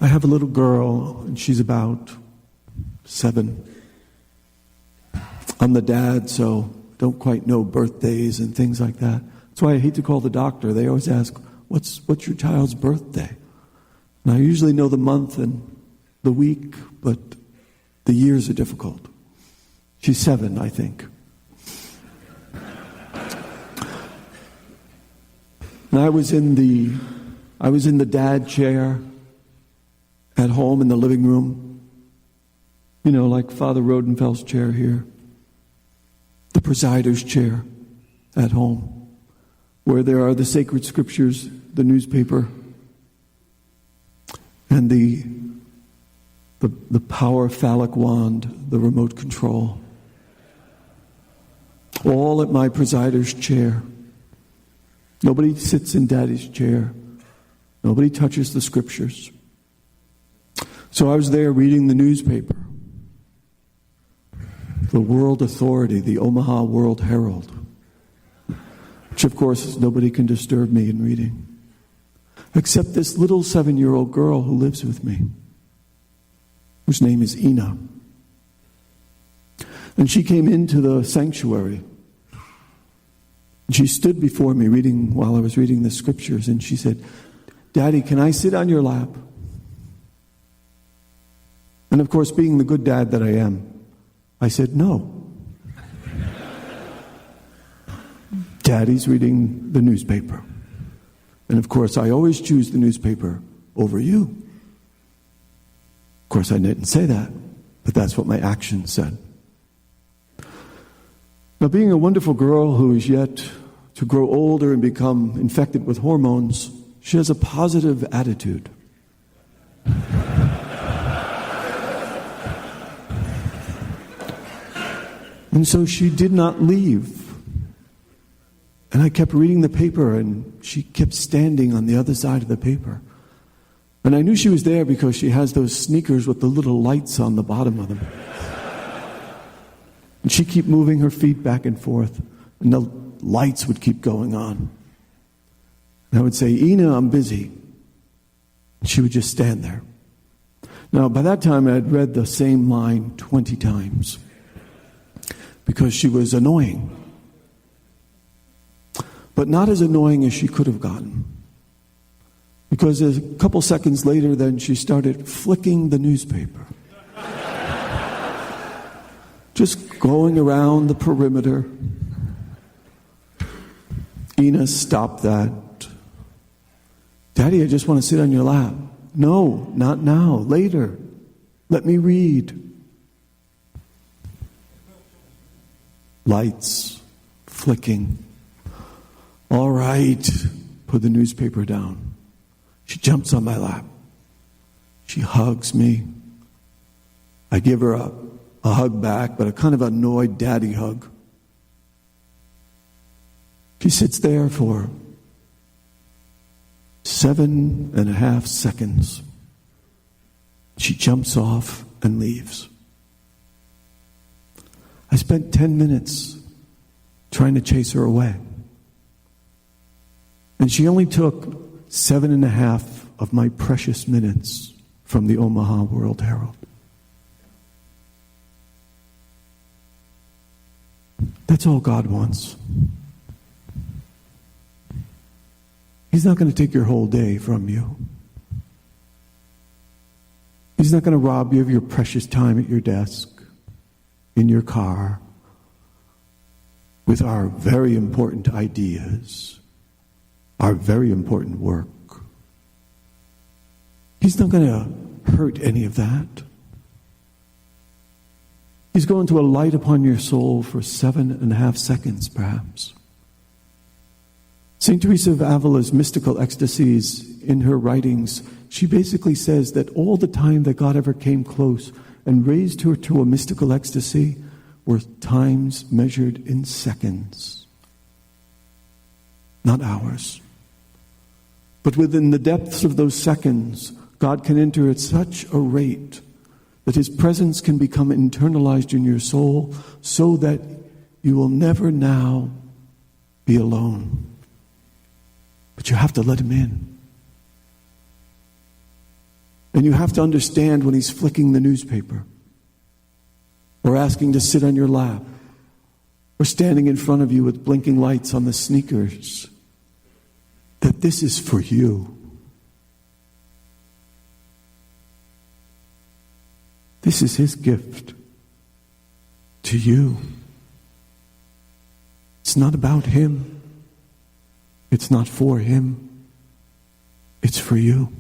I have a little girl, and she's about 7. I'm the dad, so don't quite know birthdays and things like that. That's why I hate to call the doctor. They always ask, what's your child's birthday? And I usually know the month and the week, but the years are difficult. She's 7, I think. And I was in the dad chair at home in the living room. You know, like Father Rodenfeld's chair here. The presider's chair at home, where there are the sacred scriptures, the newspaper, and the power phallic wand, the remote control. All at my presider's chair. Nobody sits in Daddy's chair. Nobody touches the scriptures. So I was there reading the newspaper. The World Authority, the Omaha World Herald. Which, of course, nobody can disturb me in reading. Except this little 7-year-old girl who lives with me, whose name is Ina. And she came into the sanctuary. And she stood before me while I was reading the scriptures, and she said, "Daddy, can I sit on your lap?" And of course, being the good dad that I am, I said, "No." Daddy's reading the newspaper. And of course, I always choose the newspaper over you. Of course, I didn't say that, but that's what my actions said. Now, being a wonderful girl who is yet to grow older and become infected with hormones, she has a positive attitude. And so she did not leave. And I kept reading the paper, and she kept standing on the other side of the paper. And I knew she was there because she has those sneakers with the little lights on the bottom of them. And she'd keep moving her feet back and forth, and the lights would keep going on. And I would say, "Ina, I'm busy." And she would just stand there. Now, by that time, I had read the same line 20 times because she was annoying. But not as annoying as she could have gotten. Because a couple seconds later, then she started flicking the newspaper. Just going around the perimeter. Ina, stop that. "Daddy, I just want to sit on your lap." "No, not now, later. Let me read." Lights, flicking. "All right." Put the newspaper down. She jumps on my lap. She hugs me. I give her a hug back, but a kind of annoyed daddy hug. She sits there for 7.5 seconds. She jumps off and leaves. I spent 10 minutes trying to chase her away. And she only took 7.5 of my precious minutes from the Omaha World Herald. That's all God wants. He's not going to take your whole day from you. He's not going to rob you of your precious time at your desk, in your car, with our very important ideas, our very important work. He's not going to hurt any of that. He's going to alight upon your soul for 7.5 seconds, perhaps. St. Teresa of Avila's mystical ecstasies, in her writings, she basically says that all the time that God ever came close and raised her to a mystical ecstasy were times measured in seconds, not hours. But within the depths of those seconds, God can enter at such a rate that His presence can become internalized in your soul so that you will never now be alone. But you have to let Him in. And you have to understand when he's flicking the newspaper, or asking to sit on your lap, or standing in front of you with blinking lights on the sneakers, that this is for you. This is his gift to you. It's not about him. It's not for him. It's for you.